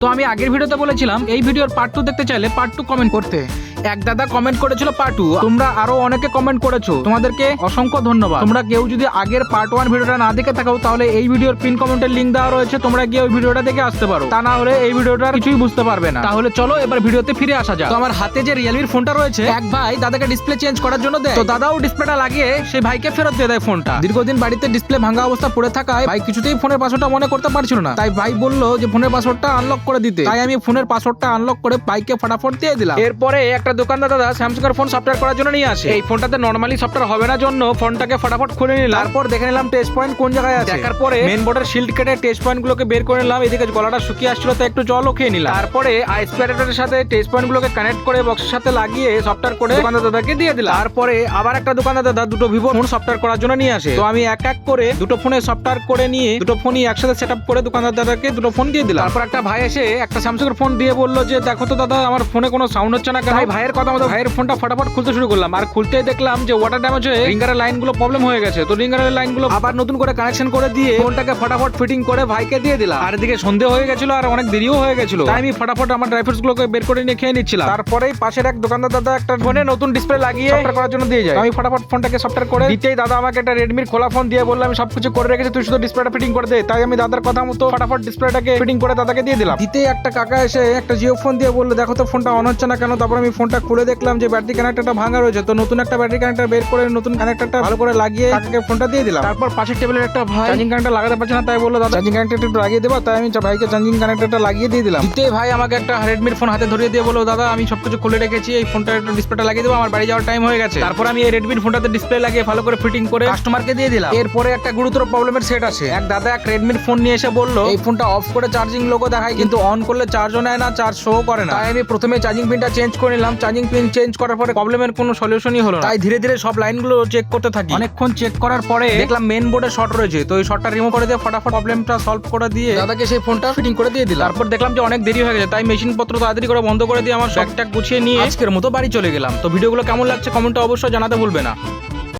তো আমি আগের ভিডিওতে বলেছিলাম এই ভিডিওর পার্ট 2 দেখতে চাইলে পার্ট 2 কমেন্ট করতে। এক দাদা কমেন্ট করেছিল পার্ট 2, তোমরা আরো অনেকে কমেন্ট করেছো, তোমাদেরকে অসংখ্য ধন্যবাদ। তোমরা কেউ যদি আগের পার্ট 1 ভিডিওটা না দেখে থাকো তাহলে এই ভিডিওর পিন কমেন্টের লিংক দেওয়া রয়েছে, তোমরা গিয়ে ওই ভিডিওটা দেখে আসতে পারো, তা না হলে এই ভিডিওটা কিছুই বুঝতে পারবে না। তাহলে চলো এবার ভিডিওতে ফিরে আসা যাক। তো আমার হাতে যে রিয়েলমির ফোনটা রয়েছে, এক ভাই দাদাকে ডিসপ্লে চেঞ্জ করার জন্য দেয়, তো দাদাও ডিসপ্লেটা লাগিয়ে সেই ভাইকে ফেরত দিয়ে দেয় ফোনটা। দীর্ঘদিন বাড়িতে ডিসপ্লে ভাঙা অবস্থা পড়ে থাকায় ভাই কিছুতেই ফোনের পাসওয়ার্ডটা মনে করতে পারছিল না, তাই ভাই বললো যে ফোনের পাসওয়ার্ডটা আনলক করে দিতে। তাই আমি ফোনের পাসওয়ার্ডটা আনলক করে ভাইকে ফটাফট দিয়ে দিলাম। এরপরে একটা দোকানদার দাদা স্যামসাং এর ফোন সফটওয়্যার করার জন্য নিয়ে আসে। এই ফোনটাতে নরমালি সফটওয়্যার হবে না জন্য ফোনটাকে ফটাফট খুলে নিলাম। তারপর দেখে নিলাম টেচ পয়েন্ট কোন জায়গায় আছে। দেখার পরে মেন বোর্ডের শিল্ড কেটে টেচ পয়েন্ট গুলোকে বের করে নিলাম। এদিকে গলাটা শুকিয়ে আসছিল তাই একটু জলও খেয়ে নিলাম। তারপরে আইসপ্যারেটরের সাথে টেচ পয়েন্ট গুলোকে কানেক্ট করে বক্সের সাথে লাগিয়ে সফটওয়্যার করে দোকানদার দাদাকে দিয়ে দিলাম। তারপরে আবার একটা দোকানদার দাদা দুটো ভিভো ফোন সফটওয়্যার করার জন্য নিয়ে আসে। তো আমি এক এক করে দুটো ফোনে সফটওয়্যার করে নিয়ে দুটো ফোনই একসাথে সেট আপ করে দোকানদার দাদাকে দুটো ফোন দিয়ে দিলাম। তারপর একটা ভাই এসে একটা স্যামসাং এর ফোন দিয়ে বললো যে দেখো তো দাদা আমার ফোনে কোনো সাউন্ড হচ্ছে না কেন। ভাইয়ের কথা মতো ভাইয়ের ফোনটা ফটাফট খুলতে শুরু করলাম, আর খুলতেই দেখলাম যে ওয়াটার ড্যামেজ হয়ে রিঙ্গারের লাইনগুলো প্রবলেম হয়ে গেছে। তো রিঙ্গারের লাইনগুলো আবার নতুন করে কানেকশন করে দিয়ে ফোনটাকে ফটাফট ফিটিং করে ভাইকে দিয়ে দিলাম। আর এদিকে সন্ধে হয়ে গেছিল আর অনেক দেরিও হয়ে গেছিল, তাই আমি ফটাফট আমার ড্রাই ফ্রুটস গুলোকে বের করে নিয়ে খেয়ে নিচ্ছিলাম। তারপরেই পাশের এক দোকানদার দাদা একটা ফোনে নতুন ডিসপ্লে লাগিয়ে সফটওয়্যার করার জন্য দিয়ে যায়। আমি ফটাফট ফোনটাকে সফটওয়্যার করে দিতেই দাদা আমাকে একটা রেডমির খোলা ফোন দিয়ে বললাম আমি সবকিছু করে রেখেছি, তুই শুধু ডিসপ্লেটা ফিটিং করে দে। তাই আমি দাদার কথা মতো ফটাফট ডিসপ্লেটাকে ফিটিং করে দাদাকে দিয়ে দিলাম। দিতেই একটা কাকা এসে একটা জিও ফোন দিয়ে বললো দেখো তো ফোনটা অন হচ্ছে না কেন। তারপর আমি ফোনটা খুলে দেখলাম যে ব্যাটারি কানেক্টরটা ভাঙা রয়েছে। তো নতুন একটা ব্যাটারি কানেক্টর বের করে নতুন কানেক্টরটা ভালো করে লাগিয়ে কাকাকে ফোনটা দিয়ে দিলাম। তারপর পাশের টেবিলের একটা ভাই চার্জিং কানেক্টর লাগাতে পারছে না, তাই বললো দাদা চার্জিং কানেক্টরটা একটু লাগিয়ে দেবো। তাই আমি ভাইকে চার্জিং কানেক্টরটা লাগিয়ে দিয়ে দিলাম। দিতেই ভাই আমাকে একটা রেডমির ফোন হাতে ধরিয়ে দিয়ে বললো দাদা আমি সবকিছু খুলে রেখেছি, এই ফোনটা একটু ডিসপ্লেটা লাগিয়ে দেবো, আমার বাড়ি যাওয়ার টাইম হয়ে গেছে। তারপর আমি এই রেডমির ফোনটাতে ডিসপ্লে লাগিয়ে ভালো করে ফিটিং করে কাস্টমারকে দিয়ে দিলাম। এরপরে একটা গুরুতর প্রবলেমের সেট আছে। এক দাদা এক রেডমির ফোন নিয়ে এসে বললো এই ফোনটা অফ করে চার্জিং লোগো দেখায় কিন্তু অন করলে চার্জও নেয় না, চার্জ শো করে না। তাই আমি প্রথমে চার্জিং পিনটা চেঞ্জ করে নিলাম। চার্জিং পিন চেঞ্জ করার পরে প্রবলেমের কোনো সলিউশনই হলো না, তাই ধীরে ধীরে সব লাইনগুলো চেক করতে থাকি। অনেকক্ষণ চেক করার পরে দেখলাম মেন বোর্ডে শর্ট রয়েছে, তো এই শর্টটা রিমুভ করে দিয়ে ফটাফট প্রবলেমটা সলভ করে দিয়ে দাদাকে সেই ফোনটা ফিটিং করে দিয়ে দিলাম। তারপর দেখলাম যে অনেক দেরি হয়ে গেছে, তাই মেশিন পত্র তাড়াতাড়ি করে বন্ধ করে দিয়ে আমার ব্যাগটা গুছিয়ে নিয়ে আজকের মতো বাড়ি চলে গেলাম। তো ভিডিওগুলো কেমন লাগছে কমেন্টে অবশ্যই জানাতে ভুলবে না।